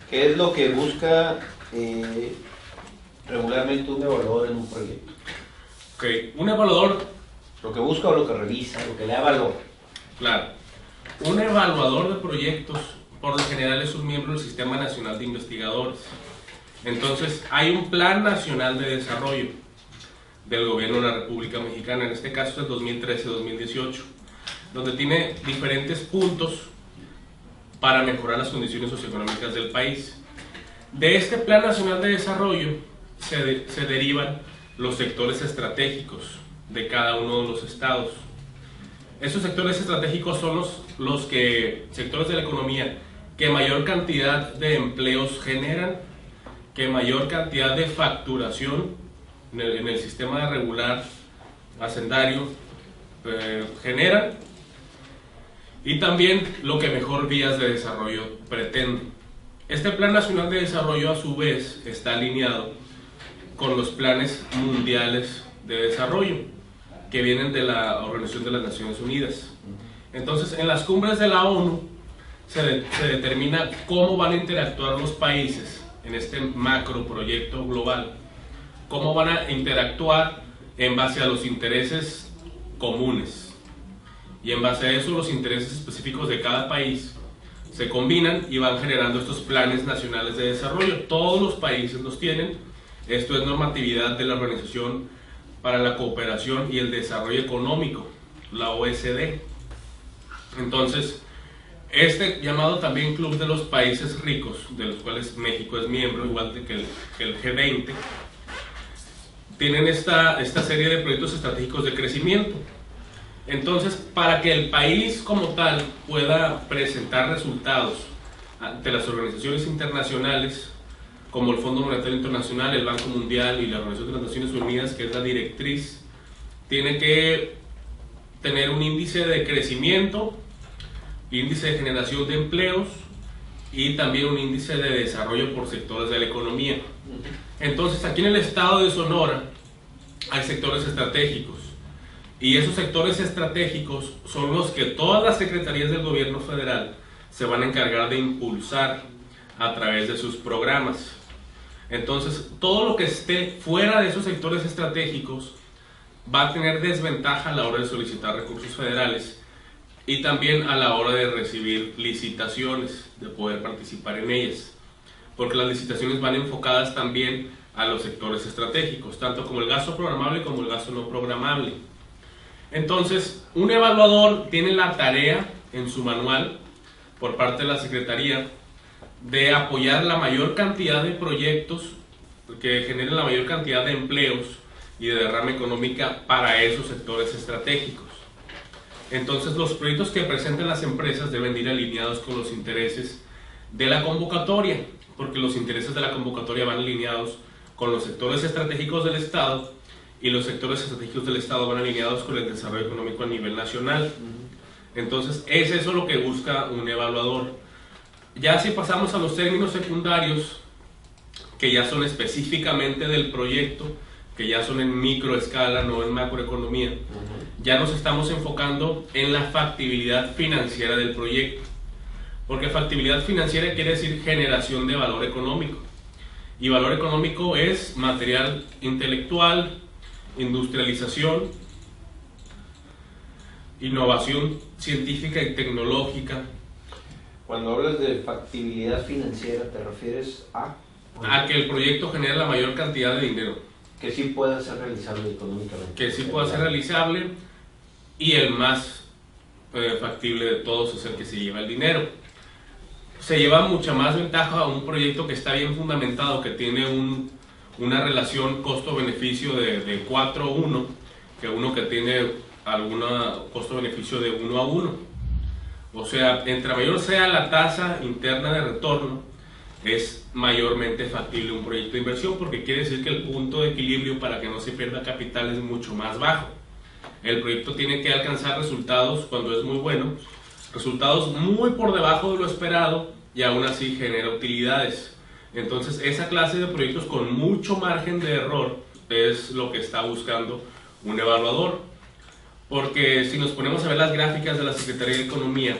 ¿Qué es lo que busca regularmente un evaluador en un proyecto? Ok, un evaluador... ¿Lo que busca o lo que revisa, lo que le da valor? Claro. Un evaluador de proyectos, por lo general, es un miembro del Sistema Nacional de Investigadores. Entonces, hay un Plan Nacional de Desarrollo del Gobierno de la República Mexicana, en este caso es el 2013-2018, donde tiene diferentes puntos para mejorar las condiciones socioeconómicas del país. De este Plan Nacional de Desarrollo se derivan los sectores estratégicos de cada uno de los estados. Esos sectores estratégicos son los sectores de la economía que mayor cantidad de empleos generan, que mayor cantidad de facturación en el sistema regular hacendario generan, y también lo que mejor vías de desarrollo pretende. Este Plan Nacional de Desarrollo, a su vez, está alineado con los planes mundiales de desarrollo que vienen de la Organización de las Naciones Unidas. Entonces, en las cumbres de la ONU se determina cómo van a interactuar los países en este macro proyecto global, cómo van a interactuar en base a los intereses comunes, y en base a eso los intereses específicos de cada país se combinan y van generando estos planes nacionales de desarrollo. Todos los países los tienen. Esto es normatividad de la Organización para la Cooperación y el Desarrollo Económico, la OECD. Entonces, este llamado también Club de los Países Ricos, de los cuales México es miembro, igual que el G20, tienen esta serie de proyectos estratégicos de crecimiento. Entonces, para que el país como tal pueda presentar resultados ante las organizaciones internacionales, como el Fondo Monetario Internacional, el Banco Mundial y la Organización de las Naciones Unidas, que es la directriz, tiene que tener un índice de crecimiento, índice de generación de empleos y también un índice de desarrollo por sectores de la economía. Entonces, aquí en el estado de Sonora hay sectores estratégicos, y esos sectores estratégicos son los que todas las secretarías del gobierno federal se van a encargar de impulsar a través de sus programas. Entonces, todo lo que esté fuera de esos sectores estratégicos va a tener desventaja a la hora de solicitar recursos federales y también a la hora de recibir licitaciones, de poder participar en ellas, porque las licitaciones van enfocadas también a los sectores estratégicos, tanto como el gasto programable como el gasto no programable. Entonces, un evaluador tiene la tarea en su manual, por parte de la Secretaría, de apoyar la mayor cantidad de proyectos que generen la mayor cantidad de empleos y de derrama económica para esos sectores estratégicos. Entonces, los proyectos que presenten las empresas deben ir alineados con los intereses de la convocatoria, porque los intereses de la convocatoria van alineados con los sectores estratégicos del Estado, y los sectores estratégicos del Estado van alineados con el desarrollo económico a nivel nacional. Entonces, es eso lo que busca un evaluador. Ya si pasamos a los términos secundarios, que ya son específicamente del proyecto, que ya son en microescala, no en macroeconomía, ya nos estamos enfocando en la factibilidad financiera del proyecto. Porque factibilidad financiera quiere decir generación de valor económico. Y valor económico es material intelectual, industrialización, innovación científica y tecnológica. Cuando hablas de factibilidad financiera, ¿te refieres a que el proyecto genere la mayor cantidad de dinero? Que sí pueda ser realizable económicamente. Que sí pueda ser realizable, y el más factible de todos es el que se lleva el dinero. Se lleva mucha más ventaja a un proyecto que está bien fundamentado, que tiene una relación costo-beneficio de 4:1, que uno que tiene alguna costo-beneficio de 1:1. O sea, entre mayor sea la tasa interna de retorno, es mayormente factible un proyecto de inversión, porque quiere decir que el punto de equilibrio para que no se pierda capital es mucho más bajo. El proyecto tiene que alcanzar resultados, cuando es muy bueno, resultados muy por debajo de lo esperado, y aún así genera utilidades. Entonces, esa clase de proyectos con mucho margen de error es lo que está buscando un evaluador. Porque si nos ponemos a ver las gráficas de la Secretaría de Economía,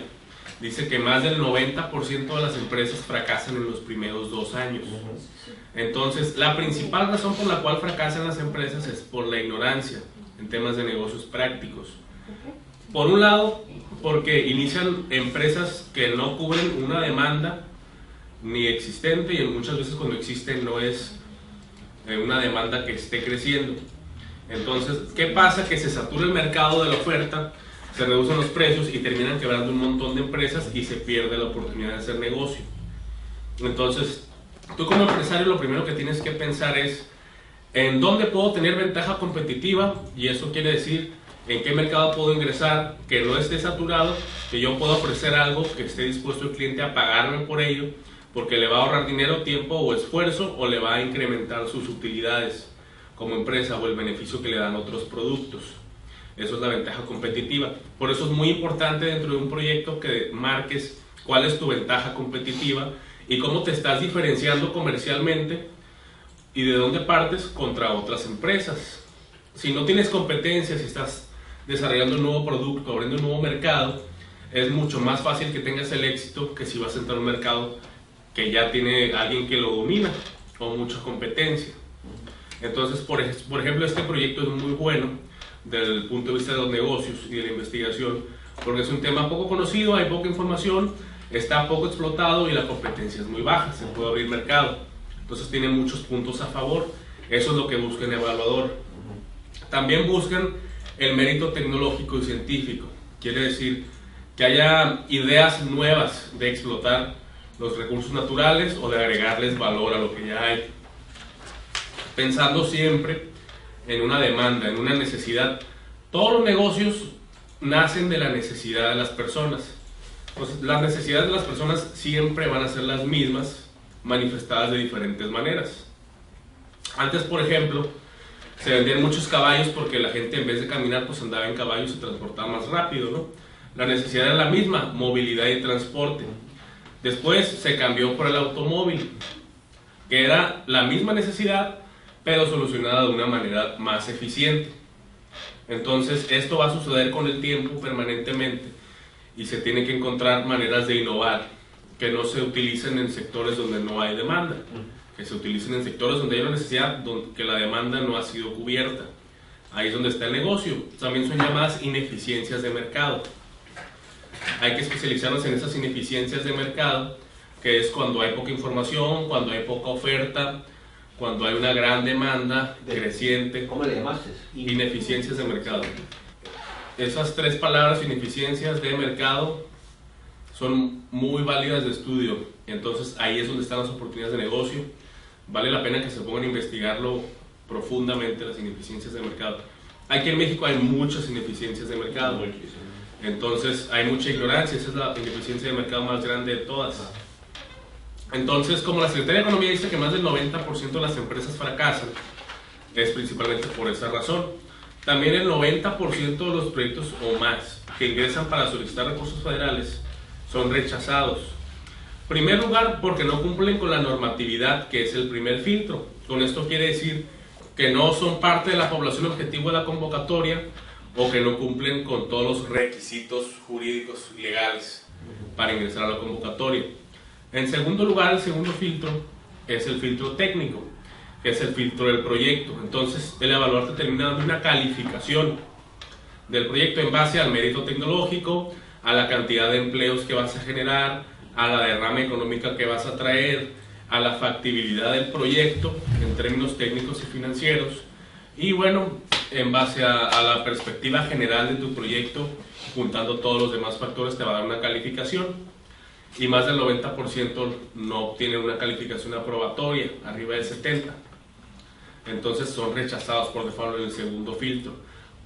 dice que más del 90% de las empresas fracasan en los primeros 2 años. Entonces, la principal razón por la cual fracasan las empresas es por la ignorancia en temas de negocios prácticos. Por un lado, porque inician empresas que no cubren una demanda ni existente, y muchas veces cuando existe no es una demanda que esté creciendo. Entonces, ¿qué pasa? Que se satura el mercado de la oferta, se reducen los precios y terminan quebrando un montón de empresas y se pierde la oportunidad de hacer negocio. Entonces, tú como empresario lo primero que tienes que pensar es en dónde puedo tener ventaja competitiva, y eso quiere decir en qué mercado puedo ingresar que no esté saturado, que yo pueda ofrecer algo que esté dispuesto el cliente a pagarme por ello, porque le va a ahorrar dinero, tiempo o esfuerzo, o le va a incrementar sus utilidades como empresa o el beneficio que le dan otros productos. Eso es la ventaja competitiva. Por eso es muy importante dentro de un proyecto que marques cuál es tu ventaja competitiva y cómo te estás diferenciando comercialmente y de dónde partes contra otras empresas. Si no tienes competencia, si estás desarrollando un nuevo producto, abriendo un nuevo mercado, es mucho más fácil que tengas el éxito que si vas a entrar a un mercado que ya tiene alguien que lo domina o mucha competencia. Entonces, por ejemplo, este proyecto es muy bueno desde el punto de vista de los negocios y de la investigación, porque es un tema poco conocido, hay poca información, está poco explotado y la competencia es muy baja, se puede abrir mercado. Entonces tiene muchos puntos a favor. Eso es lo que busca el evaluador. También buscan el mérito tecnológico y científico. Quiere decir que haya ideas nuevas de explotar los recursos naturales o de agregarles valor a lo que ya hay. Pensando siempre en una demanda, en una necesidad. Todos los negocios nacen de la necesidad de las personas. Pues las necesidades de las personas siempre van a ser las mismas, manifestadas de diferentes maneras. Antes, por ejemplo, se vendían muchos caballos porque la gente en vez de caminar pues andaba en caballo y se transportaba más rápido, ¿no? La necesidad era la misma, movilidad y transporte. Después se cambió por el automóvil, que era la misma necesidad, pero solucionada de una manera más eficiente. Entonces, esto va a suceder con el tiempo permanentemente y se tiene que encontrar maneras de innovar que no se utilicen en sectores donde no hay demanda, que se utilicen en sectores donde hay una necesidad, que la demanda no ha sido cubierta. Ahí es donde está el negocio. También son llamadas ineficiencias de mercado. Hay que especializarnos en esas ineficiencias de mercado, que es cuando hay poca información, cuando hay poca oferta, cuando hay una gran demanda creciente. ¿Cómo le llamaste? Ineficiencias de mercado. Esas 3 palabras, ineficiencias de mercado, son muy válidas de estudio. Entonces ahí es donde están las oportunidades de negocio. Vale la pena que se pongan a investigarlo profundamente, las ineficiencias de mercado. Aquí en México hay muchas ineficiencias de mercado. Entonces hay mucha ignorancia. Esa es la ineficiencia de mercado más grande de todas. Entonces, como la Secretaría de Economía dice que más del 90% de las empresas fracasan, es principalmente por esa razón. También el 90% de los proyectos o más que ingresan para solicitar recursos federales son rechazados. En primer lugar, porque no cumplen con la normatividad, que es el primer filtro. Con esto quiere decir que no son parte de la población objetivo de la convocatoria o que no cumplen con todos los requisitos jurídicos y legales para ingresar a la convocatoria. En segundo lugar, el segundo filtro es el filtro técnico, que es el filtro del proyecto. Entonces, el evaluador te termina dando una calificación del proyecto en base al mérito tecnológico, a la cantidad de empleos que vas a generar, a la derrama económica que vas a traer, a la factibilidad del proyecto en términos técnicos y financieros, y bueno, en base a la perspectiva general de tu proyecto, juntando todos los demás factores, te va a dar una calificación. Y más del 90% no obtienen una calificación aprobatoria, arriba del 70%. Entonces son rechazados por default en el segundo filtro,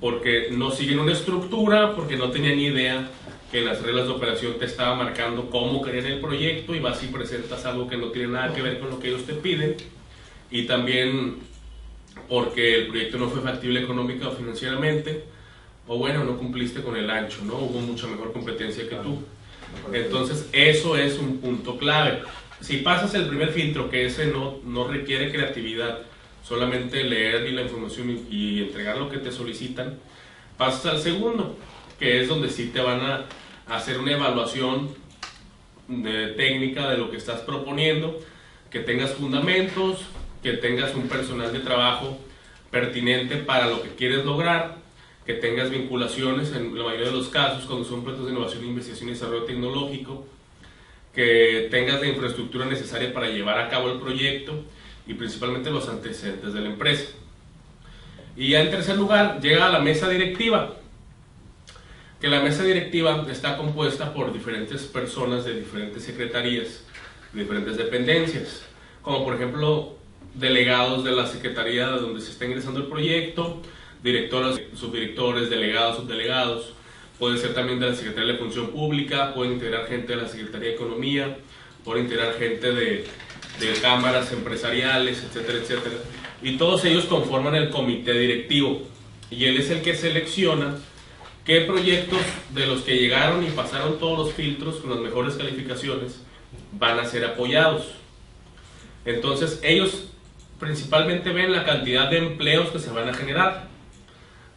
porque no siguen una estructura, porque no tenían ni idea que en las reglas de operación te estaba marcando cómo querían el proyecto, y vas y presentas algo que no tiene nada que ver con lo que ellos te piden, y también porque el proyecto no fue factible económica o financieramente, o bueno, no cumpliste con el ancho, ¿no? Hubo mucha mejor competencia que tú. Entonces eso es un punto clave. Si pasas el primer filtro, que ese no requiere creatividad, solamente leer la información y entregar lo que te solicitan, pasas al segundo, que es donde sí te van a hacer una evaluación técnica de lo que estás proponiendo, que tengas fundamentos, que tengas un personal de trabajo pertinente para lo que quieres lograr, que tengas vinculaciones en la mayoría de los casos cuando son proyectos de innovación, investigación y desarrollo tecnológico, que tengas la infraestructura necesaria para llevar a cabo el proyecto y principalmente los antecedentes de la empresa. Y ya en tercer lugar llega a la mesa directiva, que la mesa directiva está compuesta por diferentes personas de diferentes secretarías, de diferentes dependencias, como por ejemplo delegados de la secretaría de donde se está ingresando el proyecto, directores, subdirectores, delegados, subdelegados. Puede ser también de la Secretaría de Función Pública, pueden integrar gente de la Secretaría de Economía, pueden integrar gente de cámaras empresariales, etcétera, etcétera. Y todos ellos conforman el comité directivo. Y él es el que selecciona qué proyectos de los que llegaron y pasaron todos los filtros con las mejores calificaciones van a ser apoyados. Entonces ellos principalmente ven la cantidad de empleos que se van a generar,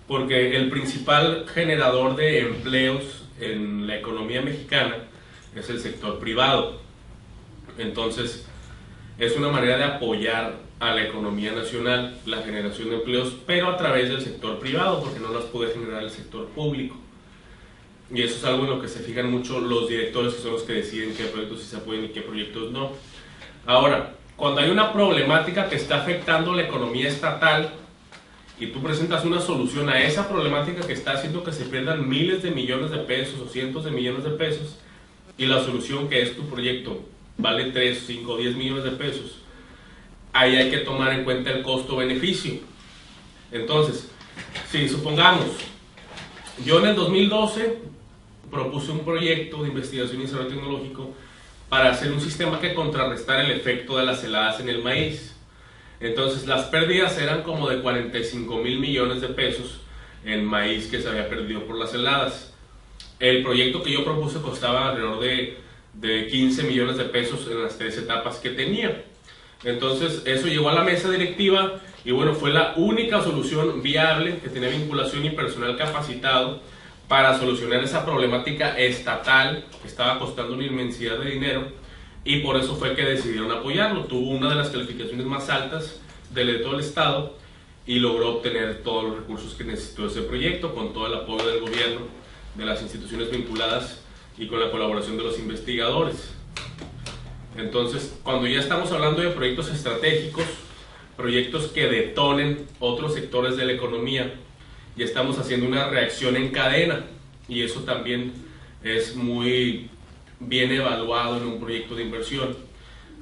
porque el principal generador de empleos en la economía mexicana es el sector privado. Entonces es una manera de apoyar a la economía nacional la generación de empleos, pero a través del sector privado, porque no las puede generar el sector público. Y eso es algo en lo que se fijan mucho los directores, que son los que deciden qué proyectos sí se apoyan y qué proyectos no. Ahora, cuando hay una problemática que está afectando la economía estatal y tú presentas una solución a esa problemática que está haciendo que se pierdan miles de millones de pesos o cientos de millones de pesos, y la solución que es tu proyecto vale 3, 5, 10 millones de pesos, ahí hay que tomar en cuenta el costo-beneficio. Entonces, si supongamos, yo en el 2012 propuse un proyecto de investigación y desarrollo tecnológico para hacer un sistema que contrarrestara el efecto de las heladas en el maíz. Entonces las pérdidas eran como de 45,000 millones de pesos en maíz que se había perdido por las heladas. El proyecto que yo propuse costaba alrededor de 15 millones de pesos en las 3 etapas que tenía. Entonces eso llegó a la mesa directiva y bueno, fue la única solución viable que tenía vinculación y personal capacitado para solucionar esa problemática estatal que estaba costando una inmensidad de dinero, y por eso fue que decidieron apoyarlo. Tuvo una de las calificaciones más altas de todo el estado y logró obtener todos los recursos que necesitó ese proyecto, con todo el apoyo del gobierno, de las instituciones vinculadas y con la colaboración de los investigadores. Entonces, cuando ya estamos hablando de proyectos estratégicos, proyectos que detonen otros sectores de la economía, ya estamos haciendo una reacción en cadena, y eso también es muy bien evaluado en un proyecto de inversión,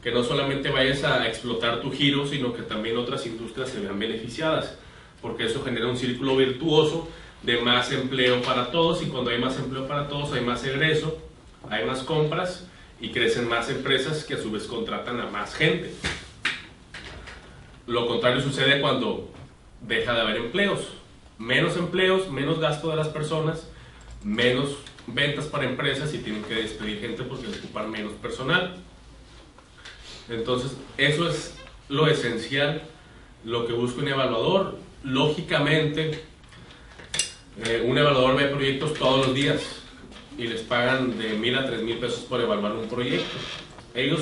que no solamente vayas a explotar tu giro, sino que también otras industrias se vean beneficiadas, porque eso genera un círculo virtuoso de más empleo para todos, y cuando hay más empleo para todos hay más egreso, hay más compras y crecen más empresas que a su vez contratan a más gente. Lo contrario sucede cuando deja de haber empleos, menos gasto de las personas, menos ventas para empresas y tienen que despedir gente porque ocupan menos personal. Entonces eso es lo esencial, lo que busca un evaluador. Lógicamente un evaluador ve proyectos todos los días y les pagan de 1,000 a 3,000 pesos por evaluar un proyecto. Ellos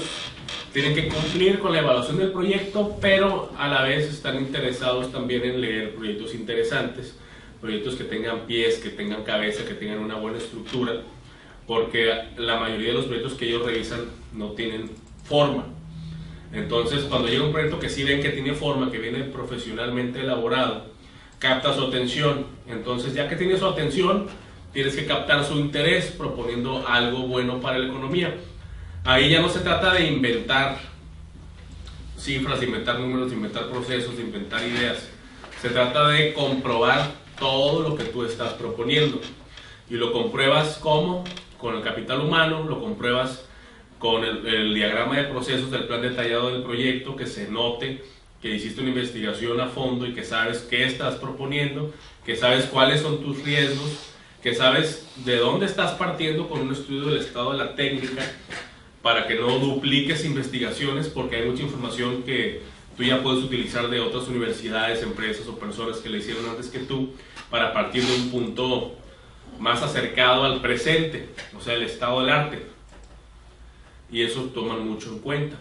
tienen que cumplir con la evaluación del proyecto, pero a la vez están interesados también en leer proyectos interesantes, proyectos que tengan pies, que tengan cabeza, que tengan una buena estructura, porque la mayoría de los proyectos que ellos revisan no tienen forma. Entonces, cuando llega un proyecto que sí ven que tiene forma, que viene profesionalmente elaborado, capta su atención. Entonces, ya que tiene su atención, tienes que captar su interés proponiendo algo bueno para la economía. Ahí ya no se trata de inventar cifras, de inventar números, de inventar procesos, de inventar ideas. Se trata de comprobar todo lo que tú estás proponiendo. Y lo compruebas ¿cómo? Con el capital humano, lo compruebas con el diagrama de procesos del plan detallado del proyecto, que se note que hiciste una investigación a fondo y que sabes qué estás proponiendo, que sabes cuáles son tus riesgos, que sabes de dónde estás partiendo con un estudio del estado de la técnica, para que no dupliques investigaciones, porque hay mucha información que tú ya puedes utilizar de otras universidades, empresas o personas que le hicieron antes que tú, para partir de un punto más acercado al presente, o sea, el estado del arte. y eso toman mucho en cuenta.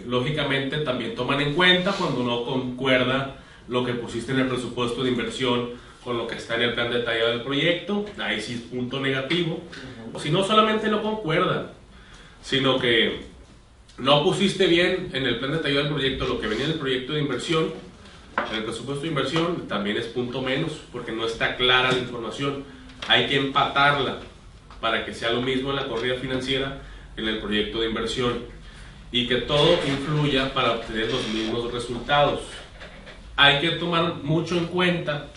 Lógicamente también toman en cuenta cuando no concuerda lo que pusiste en el presupuesto de inversión con lo que está en el plan detallado del proyecto, ahí sí es punto negativo. O si no solamente no concuerdan, sino que no pusiste bien en el plan detallado del proyecto lo que venía en el proyecto de inversión, en el presupuesto de inversión, también es punto menos, porque no está clara la información. Hay que empatarla para que sea lo mismo en la corrida financiera que en el proyecto de inversión, y que todo influya para obtener los mismos resultados. Hay que tomar mucho en cuenta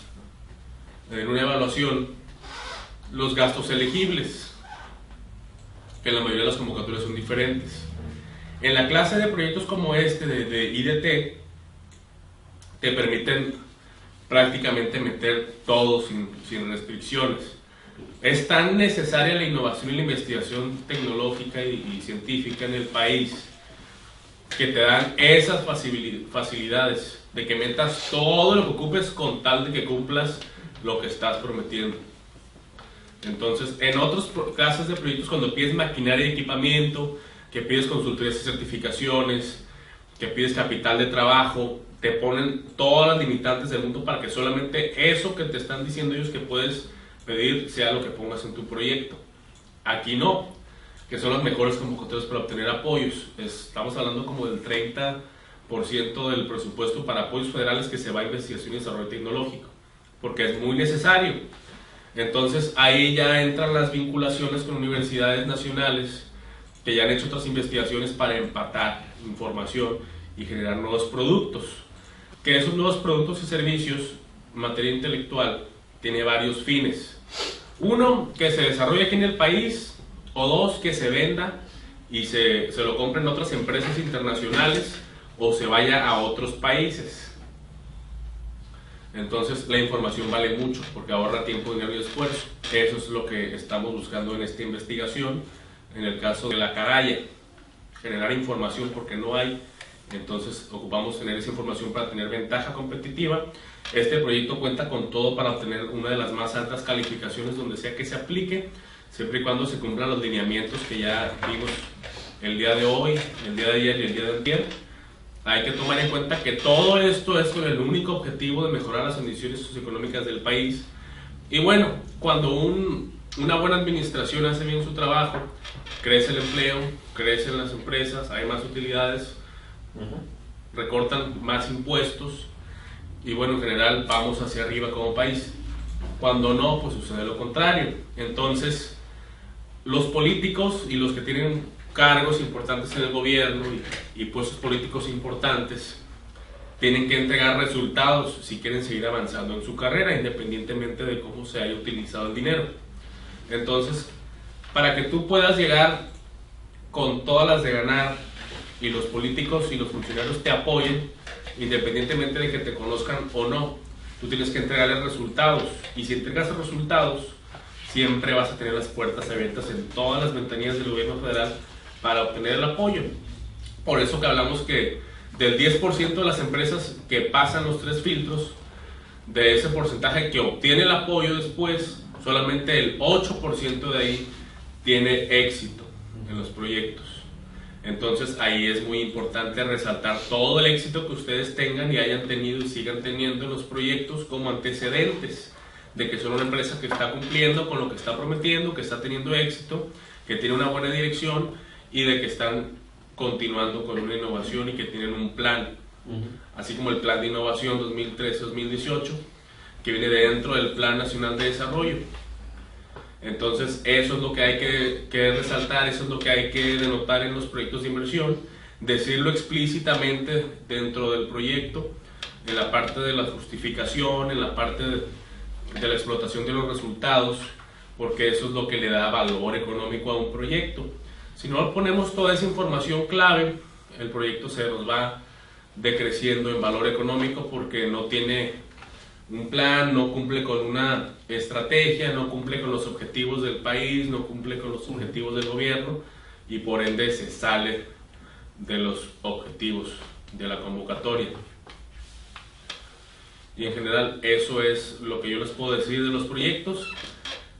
en una evaluación los gastos elegibles, que en la mayoría de las convocatorias son diferentes. En la clase de proyectos como este de IDT, te permiten prácticamente meter todo sin restricciones. Es tan necesaria la innovación y la investigación tecnológica y científica en el país, que te dan esas facilidades de que metas todo lo que ocupes con tal de que cumplas lo que estás prometiendo. Entonces, en otros casos de proyectos, cuando pides maquinaria y equipamiento, que pides consultorías y certificaciones, que pides capital de trabajo, te ponen todas las limitantes del mundo para que solamente eso que te están diciendo ellos que puedes pedir sea lo que pongas en tu proyecto. Aquí no, que son las mejores convocatorias para obtener apoyos. Estamos hablando como del 30% del presupuesto para apoyos federales que se va a investigación y desarrollo tecnológico, porque es muy necesario. Entonces ahí ya entran las vinculaciones con universidades nacionales que ya han hecho otras investigaciones para empatar información y generar nuevos productos. Que esos nuevos productos y servicios en materia intelectual tiene varios fines. Uno, que se desarrolle aquí en el país, o dos, que se venda y se lo compren otras empresas internacionales o se vaya a otros países. Entonces la información vale mucho porque ahorra tiempo, dinero y esfuerzo. Eso es lo que estamos buscando en esta investigación. En el caso de la Caraya, generar información porque no hay, entonces ocupamos tener esa información para tener ventaja competitiva. Este proyecto cuenta con todo para obtener una de las más altas calificaciones donde sea que se aplique, siempre y cuando se cumplan los lineamientos que ya vimos el día de hoy, el día de ayer y el día de antier. Hay que tomar en cuenta que todo esto es con el único objetivo de mejorar las condiciones socioeconómicas del país. Y bueno, cuando una buena administración hace bien su trabajo, crece el empleo, crecen las empresas, hay más utilidades, recortan más impuestos y bueno, en general vamos hacia arriba como país. Cuando no, pues sucede lo contrario. Entonces, los políticos y los que tienen cargos importantes en el gobierno y puestos políticos importantes tienen que entregar resultados si quieren seguir avanzando en su carrera, independientemente de cómo se haya utilizado el dinero. Entonces, para que tú puedas llegar con todas las de ganar y los políticos y los funcionarios te apoyen, independientemente de que te conozcan o no, tú tienes que entregarles resultados, y si entregas resultados siempre vas a tener las puertas abiertas en todas las ventanillas del gobierno federal para obtener el apoyo. Por eso que hablamos que del 10% de las empresas que pasan los 3 filtros, de ese porcentaje que obtiene el apoyo después, solamente el 8% de ahí tiene éxito en los proyectos. Entonces ahí es muy importante resaltar todo el éxito que ustedes tengan y hayan tenido y sigan teniendo en los proyectos como antecedentes de que son una empresa que está cumpliendo con lo que está prometiendo, que está teniendo éxito, que tiene una buena dirección y de que están continuando con una innovación y que tienen un plan, así como el Plan de Innovación 2013-2018, que viene dentro del Plan Nacional de Desarrollo. Entonces eso es lo que hay que resaltar, eso es lo que hay que denotar en los proyectos de inversión, decirlo explícitamente dentro del proyecto, en la parte de la justificación, en la parte de la explotación de los resultados, porque eso es lo que le da valor económico a un proyecto. Si no ponemos toda esa información clave, el proyecto se nos va decreciendo en valor económico porque no tiene un plan, no cumple con una estrategia, no cumple con los objetivos del país, no cumple con los objetivos del gobierno y por ende se sale de los objetivos de la convocatoria. Y en general eso es lo que yo les puedo decir de los proyectos.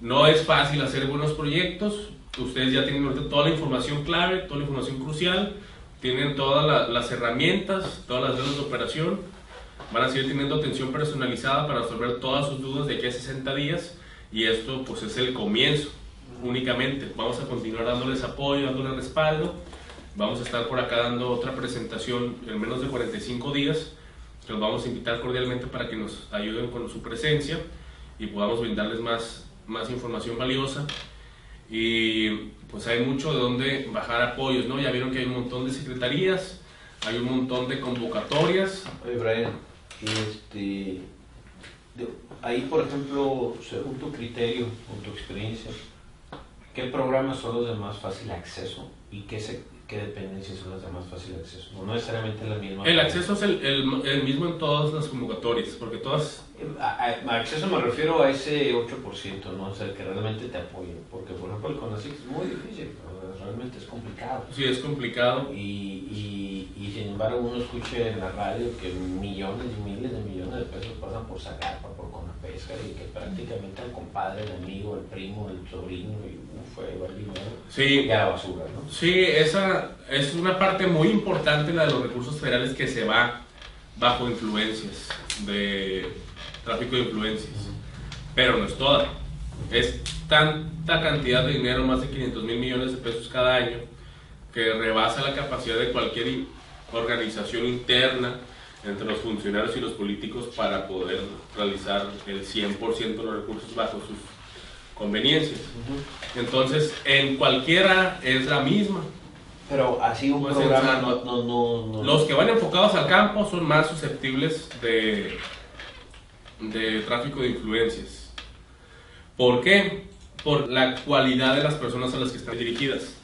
No es fácil hacer buenos proyectos, ustedes ya tienen ahorita toda la información clave, toda la información crucial, tienen todas las herramientas, todas las reglas de operación, van a seguir teniendo atención personalizada para resolver todas sus dudas de aquí a 60 días, y esto pues es el comienzo únicamente. Vamos a continuar dándoles apoyo, dándoles respaldo. Vamos a estar por acá dando otra presentación en menos de 45 días. Los vamos a invitar cordialmente para que nos ayuden con su presencia y podamos brindarles más información valiosa. Y pues hay mucho de donde bajar apoyos, ¿no? Ya vieron que hay un montón de secretarías, hay un montón de convocatorias. Oye, Brian, ahí por ejemplo, según tu criterio, con tu experiencia, ¿qué programas son los de más fácil acceso y qué dependencias son las de más fácil acceso? No necesariamente la misma. El acceso es el mismo en todas las convocatorias, porque todas... A acceso me refiero a ese 8%, ¿no? O sea, que realmente te apoyen, porque por ejemplo el CONACYT es muy difícil, realmente es complicado. Sí, es complicado. Y sin embargo uno escucha en la radio que millones y miles de millones de pesos pasan por Zacapa, por Conapesca, y que prácticamente el compadre, el amigo, el primo, el sobrino, y fue el dinero, sí, y a la basura, ¿no? Sí, esa es una parte muy importante, la de los recursos federales, que se va bajo influencias, de tráfico de influencias, pero no es toda. Es tanta cantidad de dinero, más de 500,000 millones de pesos cada año, que rebasa la capacidad de cualquier organización interna entre los funcionarios y los políticos para poder realizar el 100% de los recursos bajo sus conveniencias. Entonces, en cualquiera es la misma. Pero así un Pues programa no. Los que van enfocados al campo son más susceptibles de tráfico de influencias. ¿Por qué? Por la cualidad de las personas a las que están dirigidas.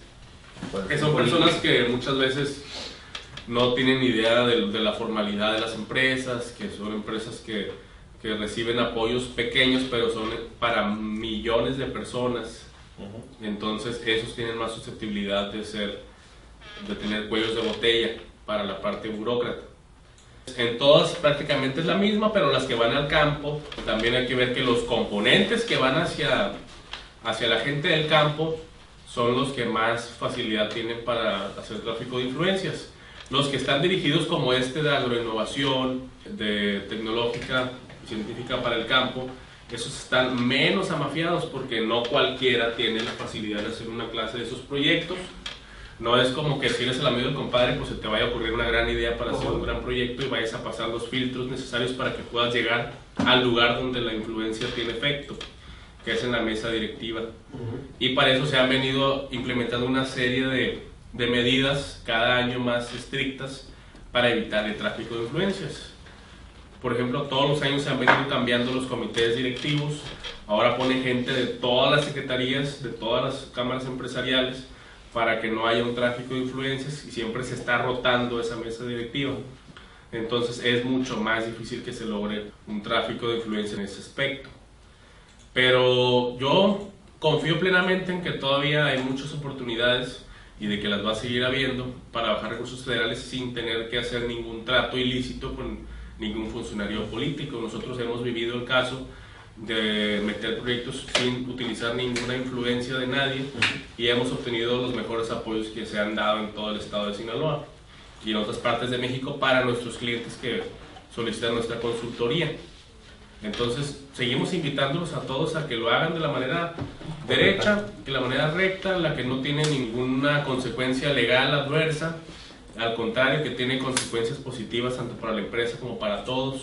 Que son personas que muchas veces no tienen idea de la formalidad de las empresas, que son empresas que reciben apoyos pequeños, pero son para millones de personas. Entonces esos tienen más susceptibilidad de tener cuellos de botella para la parte burócrata. En todas prácticamente es la misma, pero las que van al campo, también hay que ver que los componentes que van hacia la gente del campo son los que más facilidad tienen para hacer tráfico de influencias. Los que están dirigidos como de agroinnovación, de tecnológica, científica para el campo, esos están menos amafiados porque no cualquiera tiene la facilidad de hacer una clase de esos proyectos. No es como que si eres el amigo del compadre, pues se te vaya a ocurrir una gran idea para hacer un gran proyecto y vayas a pasar los filtros necesarios para que puedas llegar al lugar donde la influencia tiene efecto, que es en la mesa directiva. Y para eso se han venido implementando una serie de medidas cada año más estrictas para evitar el tráfico de influencias. Por ejemplo, todos los años se han venido cambiando los comités directivos. Ahora ponen gente de todas las secretarías, de todas las cámaras empresariales, para que no haya un tráfico de influencias, y siempre se está rotando esa mesa directiva. Entonces es mucho más difícil que se logre un tráfico de influencia en ese aspecto. Pero yo confío plenamente en que todavía hay muchas oportunidades y de que las va a seguir habiendo para bajar recursos federales sin tener que hacer ningún trato ilícito con ningún funcionario político. Nosotros hemos vivido el caso de meter proyectos sin utilizar ninguna influencia de nadie y hemos obtenido los mejores apoyos que se han dado en todo el estado de Sinaloa y en otras partes de México para nuestros clientes que solicitan nuestra consultoría. Entonces seguimos invitándolos a todos a que lo hagan de la manera derecha, de la manera recta, la que no tiene ninguna consecuencia legal adversa, al contrario, que tiene consecuencias positivas tanto para la empresa como para todos.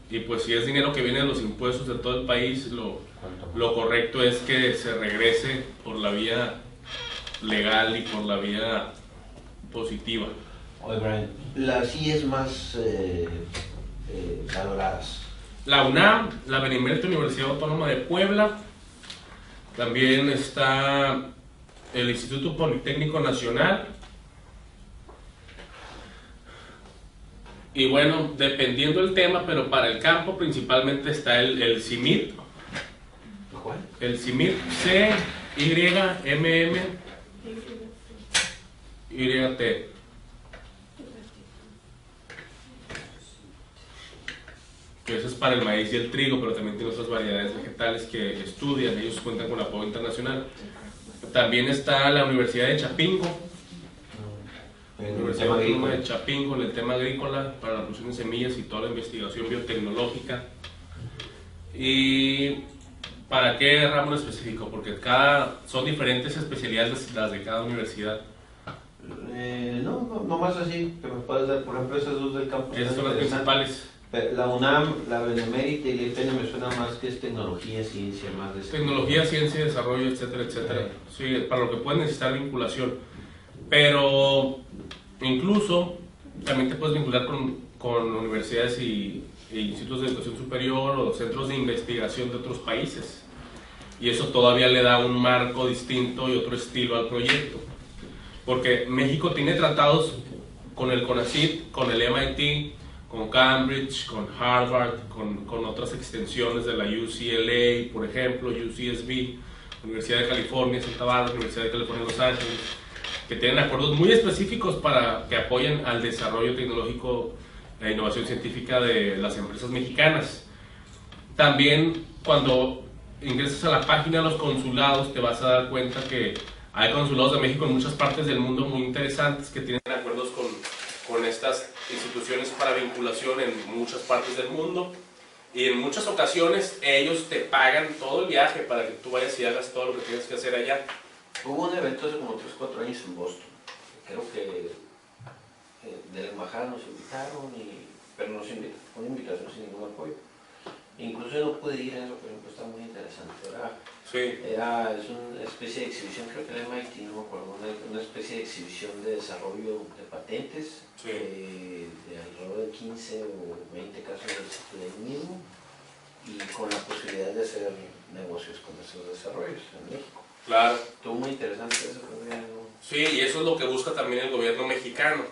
Y pues si es dinero que viene de los impuestos de todo el país, lo correcto es que se regrese por la vía legal y por la vía positiva. Oye, Brian, las IES más valoradas. La UNAM, la Benemérita Universidad Autónoma de Puebla, también está el Instituto Politécnico Nacional. Y bueno, dependiendo del tema, pero para el campo principalmente está el CIMIT. ¿Cuál? El CIMIT, C-Y-M-M Y-T. Que eso es para el maíz y el trigo, pero también tiene otras variedades vegetales que estudian. Ellos cuentan con apoyo internacional. También está la Universidad de Chapingo, El Universidad tema Autónoma agrícola. de Chapingo, en el tema agrícola, para la producción de semillas y toda la investigación biotecnológica. ¿Y para qué ramo en específico? Porque son diferentes especialidades las de cada universidad. No más así, que me puedes dar, por ejemplo, esas dos del campus. Esas son las principales. La UNAM, la Benemérita y la IPN me suena más que es tecnología, ciencia, más de Tecnología, ciencia, desarrollo, etcétera, etcétera. Sí, para lo que pueden necesitar vinculación. Pero incluso también te puedes vincular con universidades e institutos de educación superior o centros de investigación de otros países. Y eso todavía le da un marco distinto y otro estilo al proyecto. Porque México tiene tratados con el CONACYT, con el MIT, con Cambridge, con Harvard, con otras extensiones de la UCLA, por ejemplo, UCSB, Universidad de California, Santa Bárbara, Universidad de California, Los Ángeles, que tienen acuerdos muy específicos para que apoyen al desarrollo tecnológico e innovación científica de las empresas mexicanas. También cuando ingresas a la página de los consulados te vas a dar cuenta que hay consulados de México en muchas partes del mundo muy interesantes que tienen acuerdos con estas instituciones para vinculación en muchas partes del mundo, y en muchas ocasiones ellos te pagan todo el viaje para que tú vayas y hagas todo lo que tienes que hacer allá. Hubo un evento hace como 3 o 4 años en Boston, creo que de la embajada nos invitaron, pero nos invitaron con invitación sin ningún apoyo. Incluso yo no pude ir a eso, pero está muy interesante. Es una especie de exhibición, creo que el MIT, no me acuerdo, una especie de exhibición de desarrollo de patentes, de alrededor de 15 o 20 casos de ahí mismo, y con la posibilidad de hacer negocios con esos desarrollos en México. Claro. Estuvo muy interesante eso, creo. Sí, y eso es lo que busca también el gobierno mexicano,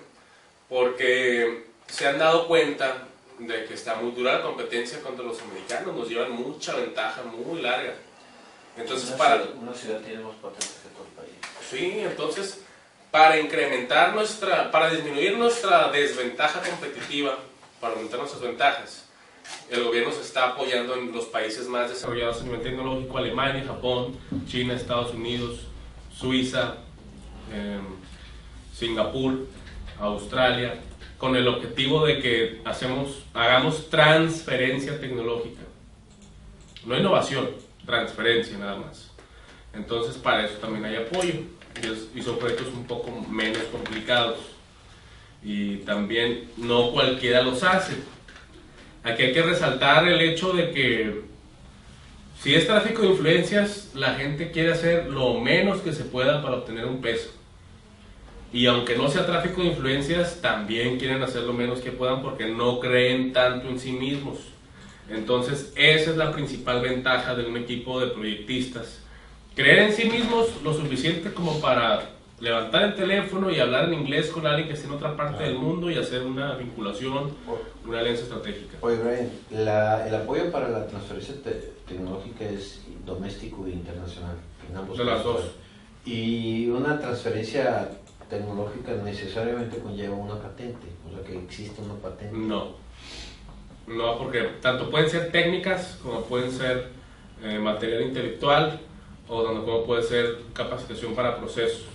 porque se han dado cuenta de que está muy dura la competencia contra los americanos, nos llevan mucha ventaja muy larga. Entonces, una ciudad tiene más patentes que todo el país. Sí, entonces, para disminuir nuestra desventaja competitiva, para aumentar nuestras ventajas, el gobierno se está apoyando en los países más desarrollados a nivel tecnológico: Alemania, Japón, China, Estados Unidos, Suiza, Singapur, Australia, con el objetivo de que hagamos transferencia tecnológica, no innovación, transferencia nada más. Entonces para eso también hay apoyo, y son proyectos un poco menos complicados, y también no cualquiera los hace. Aquí hay que resaltar el hecho de que si es tráfico de influencias, la gente quiere hacer lo menos que se pueda para obtener un peso. Y aunque no sea tráfico de influencias, también quieren hacer lo menos que puedan porque no creen tanto en sí mismos. Entonces, esa es la principal ventaja de un equipo de proyectistas. Creer en sí mismos lo suficiente como para levantar el teléfono y hablar en inglés con alguien que esté en otra parte del mundo y hacer una vinculación, una alianza estratégica. Oye, Brian, el apoyo para la transferencia tecnológica es doméstico e internacional. En ambos de las casos. dos. Y una transferencia tecnológica necesariamente conlleva una patente, o sea que existe una patente. No, porque tanto pueden ser técnicas como pueden ser material intelectual, o como puede ser capacitación para procesos.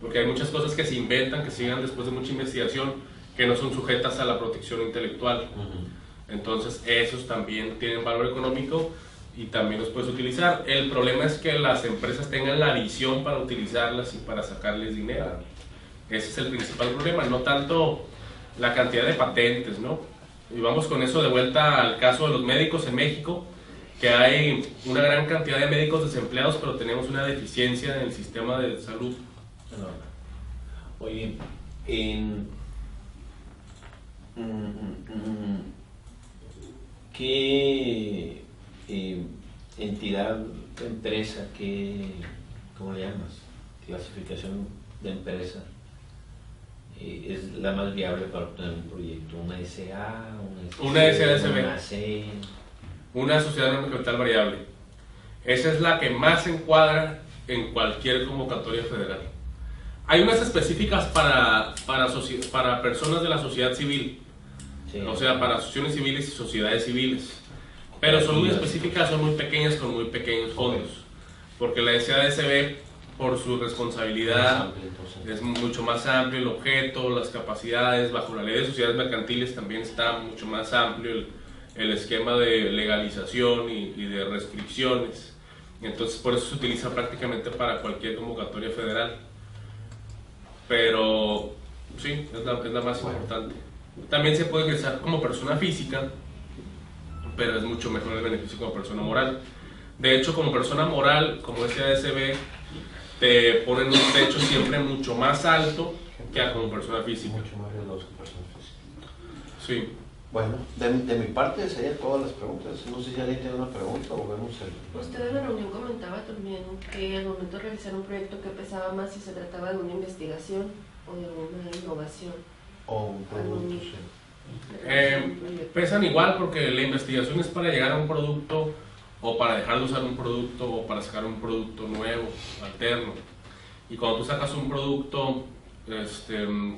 Porque hay muchas cosas que se inventan, que se llegan después de mucha investigación, que no son sujetas a la protección intelectual. Entonces esos también tienen valor económico y también los puedes utilizar. El problema es que las empresas tengan la visión para utilizarlas y para sacarles dinero. Ese es el principal problema, no tanto la cantidad de patentes, ¿no? Y vamos con eso de vuelta al caso de los médicos en México, que hay una gran cantidad de médicos desempleados, pero tenemos una deficiencia en el sistema de salud. Oye, ¿qué entidad, empresa, cómo le llamas? Clasificación de empresa es la más viable para obtener un proyecto? ¿Una SA? Una SADCB. ¿Una C? Una sociedad anónima capital variable. Esa es la que más se encuadra en cualquier convocatoria federal. Hay unas específicas para personas de la sociedad civil, sí, o sea, para asociaciones civiles y sociedades civiles, pero son muy específicas, son muy pequeñas, con muy pequeños fondos. porque la SADCB, por su responsabilidad, es mucho más amplio el objeto, las capacidades. Bajo la ley de sociedades mercantiles también está mucho más amplio el esquema de legalización y de restricciones. Entonces por eso se utiliza prácticamente para cualquier convocatoria federal. Pero sí, es la más importante. También se puede ingresar como persona física, pero es mucho mejor el beneficio como persona moral. De hecho, como persona moral, como SADCB, te ponen un techo siempre mucho más alto que como persona física. Mucho más riesgoso que persona física. Sí. Bueno, de mi parte serían todas las preguntas. No sé si alguien tiene una pregunta o vemos el... Usted en la reunión comentaba también que al momento de realizar un proyecto, ¿qué pesaba más, si se trataba de una investigación o de una innovación? O un producto, sí. Pesan igual, porque la investigación es para llegar a un producto, o para dejar de usar un producto, o para sacar un producto nuevo, alterno. Y cuando tú sacas un producto, que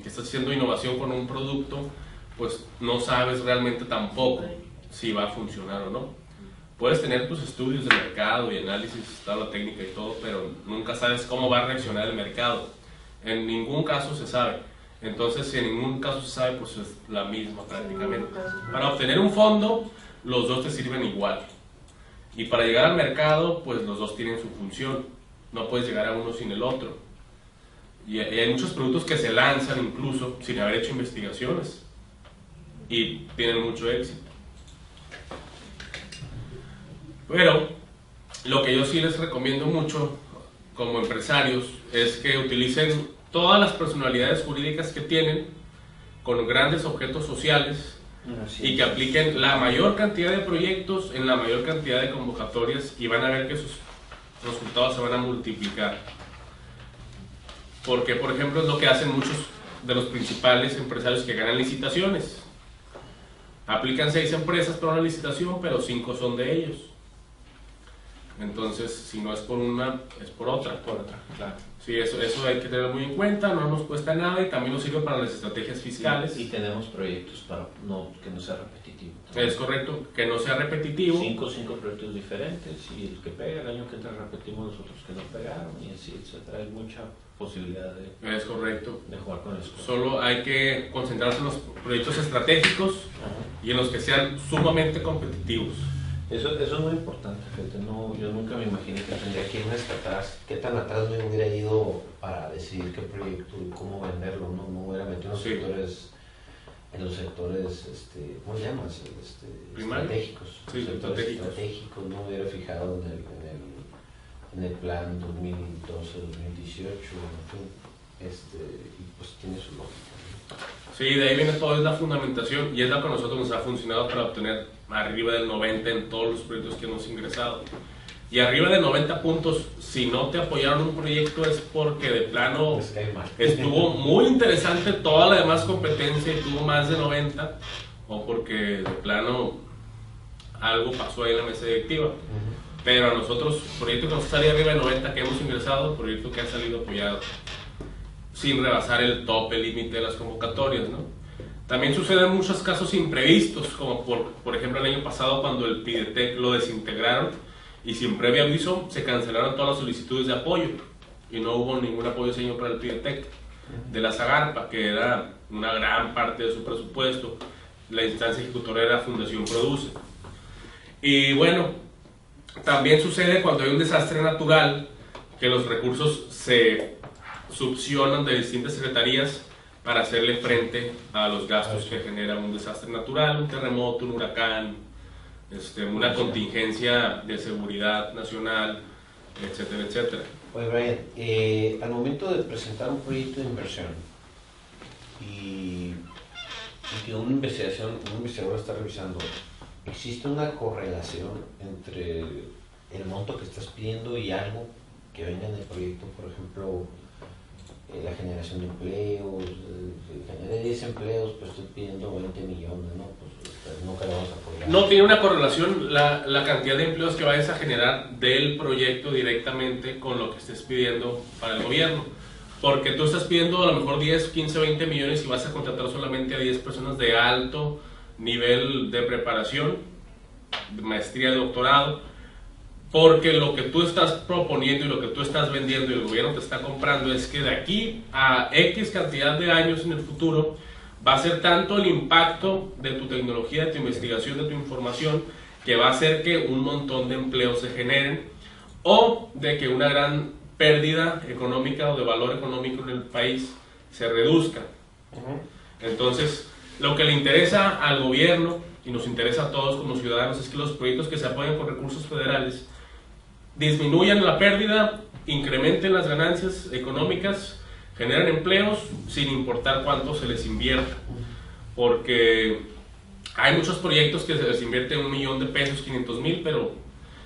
estás haciendo innovación con un producto, pues no sabes realmente tampoco si va a funcionar o no. Puedes tener tus estudios de mercado y análisis, toda la técnica y todo, pero nunca sabes cómo va a reaccionar el mercado. En ningún caso se sabe. Entonces, si en ningún caso se sabe, pues es la misma prácticamente. Para obtener un fondo, los dos te sirven igual. Y para llegar al mercado, pues los dos tienen su función. No puedes llegar a uno sin el otro. Y hay muchos productos que se lanzan incluso sin haber hecho investigaciones y tienen mucho éxito. Pero lo que yo sí les recomiendo mucho como empresarios es que utilicen todas las personalidades jurídicas que tienen con grandes objetos sociales y que apliquen la mayor cantidad de proyectos en la mayor cantidad de convocatorias, y van a ver que sus resultados se van a multiplicar. Porque, por ejemplo, es lo que hacen muchos de los principales empresarios que ganan licitaciones. Aplican 6 empresas para una licitación, pero 5 son de ellos. Entonces, si no es por una, es por otra. Por otra, claro. Sí, eso hay que tener muy en cuenta, no nos cuesta nada y también nos sirve para las estrategias fiscales. Sí, y tenemos proyectos para que no sea repetitivo. Es correcto, que no sea repetitivo. 5 proyectos diferentes, y el que pega, el año que entra repetimos los otros que no pegaron, y así, etcétera. Hay mucha posibilidad Es correcto. de jugar con eso. Solo hay que concentrarse en los proyectos estratégicos y en los que sean sumamente competitivos. Eso es muy importante, fíjate. No, yo nunca me imaginé que tendría que irme hasta atrás. ¿Qué tan atrás me hubiera ido para decidir qué proyecto y cómo venderlo? No hubiera metido en los sectores, ¿cómo se llaman? Estratégicos. Sí, estratégicos. No me hubiera fijado en el plan 2012-2018, en fin, y pues tiene su lógica, ¿no? Sí, de ahí viene todo, es la fundamentación, y es lo que a nosotros nos ha funcionado para obtener arriba del 90 en todos los proyectos que hemos ingresado. Y arriba de 90 puntos, si no te apoyaron un proyecto, es porque de plano estuvo muy interesante toda la demás competencia y tuvo más de 90, o porque de plano algo pasó ahí en la mesa directiva. Pero a nosotros, proyectos que nos salía arriba de 90 que hemos ingresado, proyectos que han salido apoyados sin rebasar el tope, el límite de las convocatorias, ¿no? También suceden muchos casos imprevistos, como por ejemplo el año pasado, cuando el PIDETEC lo desintegraron y sin previo aviso se cancelaron todas las solicitudes de apoyo y no hubo ningún apoyo ese año para el PIDETEC de la Zagarpa, que era una gran parte de su presupuesto. La instancia ejecutora era Fundación Produce. Y bueno, también sucede cuando hay un desastre natural, que los recursos se succionan de distintas secretarías para hacerle frente a los gastos que genera un desastre natural, un terremoto, un huracán, una contingencia de seguridad nacional, etcétera, etcétera. Pues Brian, al momento de presentar un proyecto de inversión y que un investigador está revisando, ¿existe una correlación entre el monto que estás pidiendo y algo que venga en el proyecto? Por ejemplo, la generación de empleos, generé 10 empleos, pues estoy pidiendo 20 millones, ¿no? Pues nunca le vamos a apoyar. No tiene una correlación la cantidad de empleos que vayas a generar del proyecto directamente con lo que estés pidiendo para el gobierno. Porque tú estás pidiendo a lo mejor 10, 15, 20 millones y vas a contratar solamente a 10 personas de alto nivel de preparación, de maestría, de doctorado. Porque lo que tú estás proponiendo y lo que tú estás vendiendo y el gobierno te está comprando es que de aquí a X cantidad de años en el futuro va a ser tanto el impacto de tu tecnología, de tu investigación, de tu información, que va a hacer que un montón de empleos se generen o de que una gran pérdida económica o de valor económico en el país se reduzca. Entonces, lo que le interesa al gobierno y nos interesa a todos como ciudadanos es que los proyectos que se apoyan con recursos federales disminuyan la pérdida, incrementen las ganancias económicas, generen empleos sin importar cuánto se les invierta, porque hay muchos proyectos que se les invierte $1,000,000, 500,000, pero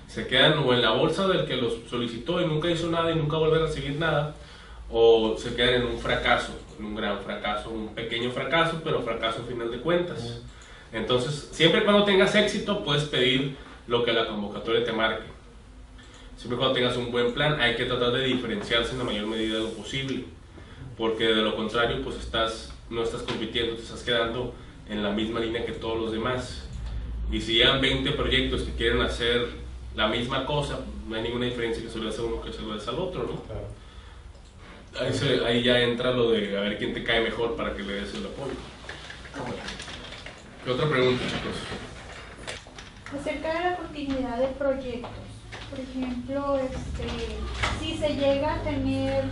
se quedan o en la bolsa del que los solicitó y nunca hizo nada y nunca vuelve a recibir nada, o se quedan en un fracaso, en un gran fracaso, un pequeño fracaso, pero fracaso a final de cuentas. Entonces, siempre cuando tengas éxito puedes pedir lo que la convocatoria te marque. Siempre cuando tengas un buen plan hay que tratar de diferenciarse en la mayor medida de lo posible, porque de lo contrario pues no estás compitiendo, te estás quedando en la misma línea que todos los demás. Y si llegan 20 proyectos que quieren hacer la misma cosa, no hay ninguna diferencia que se lo hace uno que se lo hace al otro, ¿no? Claro. Ahí ya entra lo de a ver quién te cae mejor para que le des el apoyo. ¿Qué otra pregunta, chicos? Acerca de la continuidad de proyectos, por ejemplo, si se llega a tener,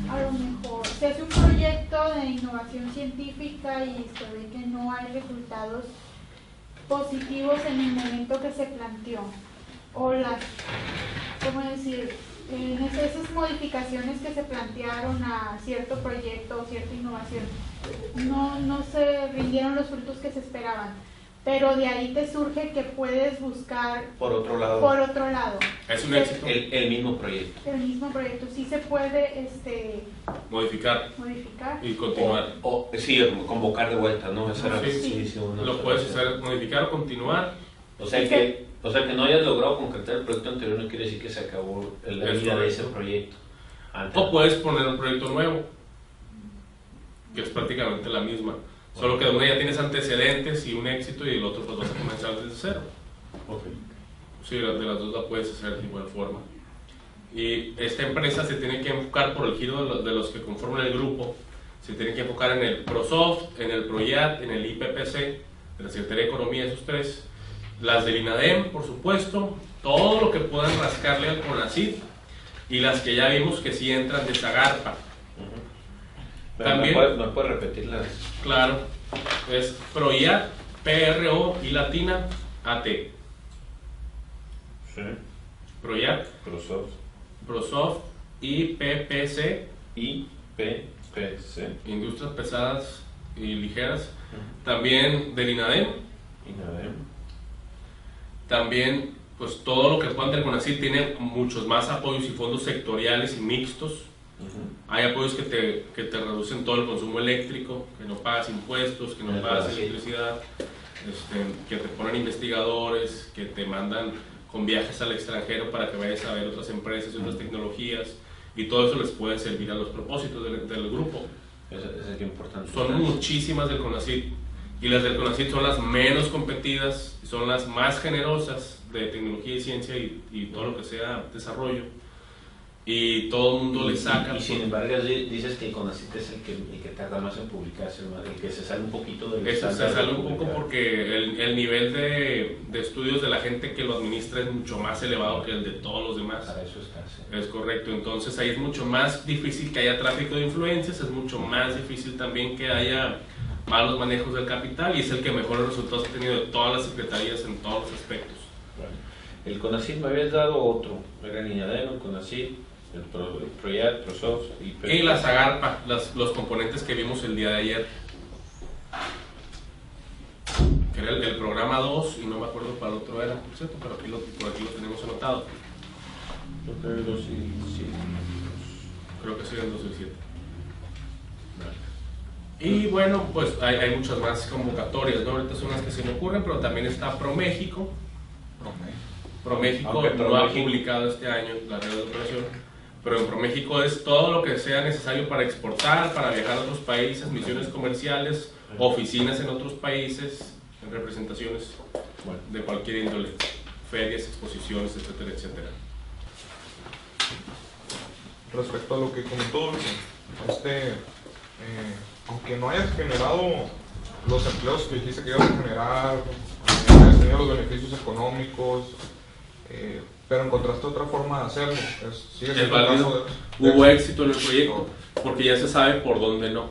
a lo mejor, se hace un proyecto de innovación científica y se ve que no hay resultados positivos en el momento que se planteó, o ¿cómo decir? Esas modificaciones que se plantearon a cierto proyecto o cierta innovación no se rindieron los frutos que se esperaban, pero de ahí te surge que puedes buscar por otro lado. Es un éxito. El mismo proyecto. El mismo proyecto, sí se puede modificar y continuar. Sí, convocar de vuelta, ¿no? Lo puedes hacer, modificar o continuar. O sea que no hayas logrado concretar el proyecto anterior no quiere decir que se acabó la vida de ese proyecto. O puedes poner un proyecto nuevo, que es prácticamente la misma. Solo que de una ya tienes antecedentes y un éxito y el otro pues vas a comenzar desde cero. Sí, de las dos la puedes hacer de igual forma. Y esta empresa se tiene que enfocar por el giro de los que conforman el grupo. Se tiene que enfocar en el ProSoft, en el ProYat, en el IPPC, de la Secretaría de Economía, esos tres. Las del INADEM, por supuesto, todo lo que puedan rascarle al CONACYT y las que ya vimos que sí entran de Zagarpa. También, ¿me puedes repetirlas? Claro, es ProYat, PRO y latina AT. Sí. ProYat, ProSoft, IPPC, Industrias Pesadas y Ligeras. También del INADEM. También, pues todo lo que responde el CONACYT tiene muchos más apoyos y fondos sectoriales y mixtos. Hay apoyos que te reducen todo el consumo eléctrico, que no pagas impuestos, que no pagas electricidad, que te ponen investigadores, que te mandan con viajes al extranjero para que vayas a ver otras empresas y otras tecnologías, y todo eso les puede servir a los propósitos del grupo. Eso es importante. Son muchísimas del CONACYT, y las del CONACYT son las menos competidas, son las más generosas de tecnología y ciencia y todo lo que sea desarrollo. Y todo el mundo le saca. Y sin embargo dices que el CONACYT es el que tarda más en publicarse, el que se sale un poquito del se sale un poco porque el nivel de estudios de la gente que lo administra es mucho más elevado que el de todos los demás. Para eso está, sí. Es correcto, entonces ahí es mucho más difícil que haya tráfico de influencias, es mucho más difícil también que haya malos manejos del capital, y es el que mejores resultados ha tenido de todas las secretarías en todos los aspectos. Bueno, el CONACYT me habías dado otro, era el INADEM, el CONACYT, el ProYat, ProSoft y la Zagarpa, los componentes que vimos el día de ayer, que era el programa 2 y no me acuerdo para el otro era, por cierto, pero por aquí lo tenemos anotado. Creo que el 2 y 7. Creo que sí, el 2 y 7. Y bueno, pues hay muchas más convocatorias, ¿no? Ahorita son las que se me ocurren, pero también está ProMéxico. ProMéxico no ha publicado este año la red de operación, pero en ProMéxico es todo lo que sea necesario para exportar, para viajar a otros países, misiones comerciales, oficinas en otros países, en representaciones de cualquier índole. ferias, exposiciones, etcétera, etcétera. Respecto a lo que comentó, aunque no hayas generado los empleos que dijiste que ibas a generar, hayas tenido los beneficios económicos, pero encontraste otra forma de hacerlo. ¿Sigues Es válido. Hubo éxito en el proyecto, porque ya se sabe por dónde no.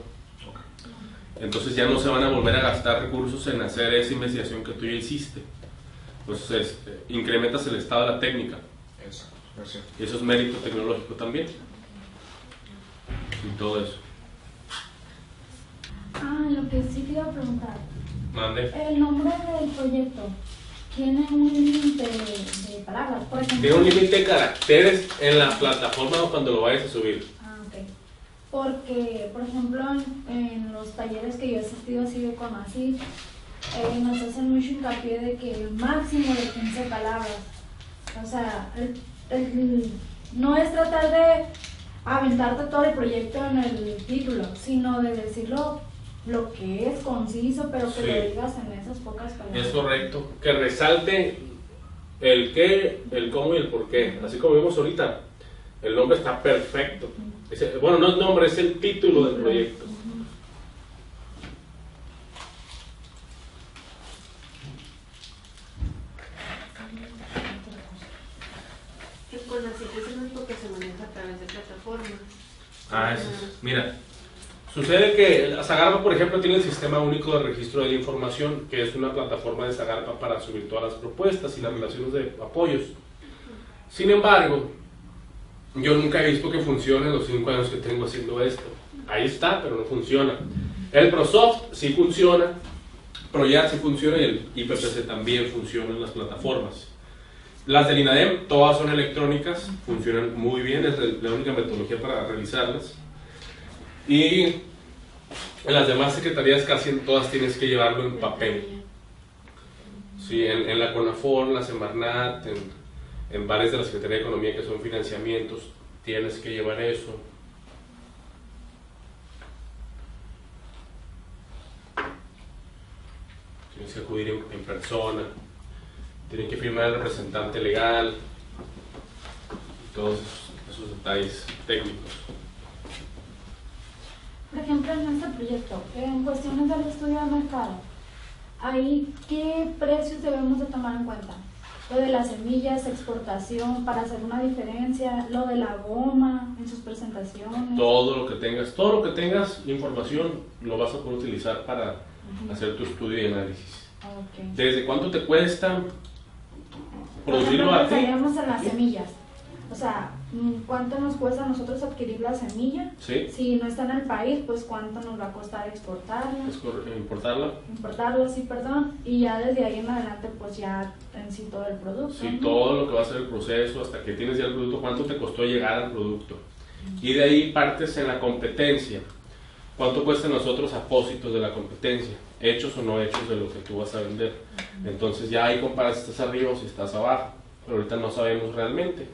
Entonces ya no se van a volver a gastar recursos en hacer esa investigación que tú ya hiciste. Entonces incrementas el estado de la técnica. Exacto, gracias. Y eso es mérito tecnológico también. Y todo eso. Lo que sí te iba a preguntar. Mande. El nombre del proyecto tiene un límite de palabras, por ejemplo. Tiene un límite de caracteres en la plataforma cuando lo vayas a subir. Ok. Porque, por ejemplo, en los talleres que yo he asistido así de Conacyt, nos hacen mucho hincapié de que el máximo de 15 palabras. O sea, no es tratar de aventarte todo el proyecto en el título, sino de decirlo lo que es conciso, pero que Sí. lo digas en esas pocas palabras. Es correcto. Que resalte el qué, el cómo y el por qué. Así como vimos ahorita, el nombre está perfecto. Bueno, no es nombre, es el título del proyecto. Con las situaciones porque se maneja a través de plataformas. Eso es. Mira, sucede que la Zagarpa, por ejemplo, tiene el Sistema Único de Registro de la Información, que es una plataforma de Zagarpa para subir todas las propuestas y las relaciones de apoyos. Sin embargo, yo nunca he visto que funcione en los 5 años que tengo haciendo esto. Ahí está, pero no funciona. El ProSoft sí funciona, ProYat sí funciona y el IPPC también funciona en las plataformas. Las del INADEM, todas son electrónicas, funcionan muy bien, es la única metodología para realizarlas. Y en las demás secretarías casi en todas tienes que llevarlo en papel. Sí, en la CONAFOR, en la Semarnat, en varias de la Secretaría de Economía que son financiamientos, tienes que llevar eso. Tienes que acudir en persona. Tienen que firmar el representante legal, todos esos detalles técnicos. Por ejemplo, en este proyecto, en cuestiones del estudio de mercado, ¿ahí qué precios debemos de tomar en cuenta? Lo de las semillas, exportación, para hacer una diferencia, lo de la goma en sus presentaciones. Todo lo que tengas información lo vas a poder utilizar para hacer tu estudio y análisis. Okay. ¿Desde cuánto te cuesta producirlo Por a ejemplo, ti? pensaríamos en las semillas. O sea, ¿cuánto nos cuesta a nosotros adquirir la semilla? Sí. Si no está en el país, pues ¿cuánto nos va a costar exportarla? Importarla. Importarlo, sí, perdón. Y ya desde ahí en adelante, pues ya en sí todo el producto. Sí, ¿no? todo lo que va a ser el proceso hasta que tienes ya el producto, cuánto te costó llegar al producto. Y de ahí partes en la competencia. ¿Cuánto cuesta a nosotros apósitos de la competencia? Hechos o no hechos de lo que tú vas a vender. Entonces ya ahí comparas si estás arriba o si estás abajo. Pero ahorita no sabemos realmente.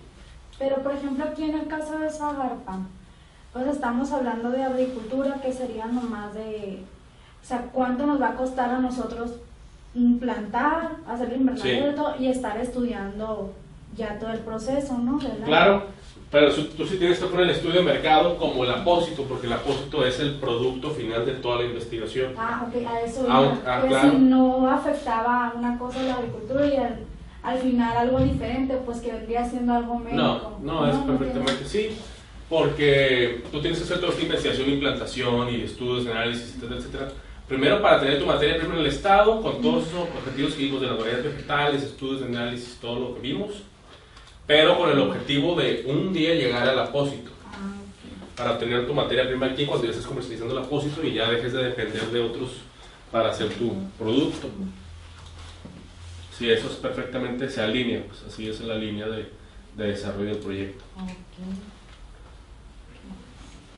Pero por ejemplo aquí en el caso de Zagarpa, pues estamos hablando de agricultura, que sería nomás de, o sea, cuánto nos va a costar a nosotros plantar, hacer el invernadero y todo, y estar estudiando ya todo el proceso, ¿no? Claro, pero tú sí tienes que poner el estudio de mercado como el apósito, porque el apósito es el producto final de toda la investigación. Ok, a eso iba. Que claro. si no afectaba una cosa a la agricultura y al final algo diferente, pues que vendría siendo algo médico. No, es perfectamente sí, porque tú tienes que hacer toda esta investigación, implantación y estudios, análisis, etcétera, etcétera. Primero para tener tu materia prima en el estado, con todos esos objetivos que vimos de las variedades vegetales, estudios de análisis, todo lo que vimos, pero con el objetivo de un día llegar al apósito. Para tener tu materia prima aquí cuando ya estés comercializando el apósito y ya dejes de depender de otros para hacer tu producto. Sí, eso es perfectamente, se alinea, pues así es la línea de desarrollo del proyecto. Okay.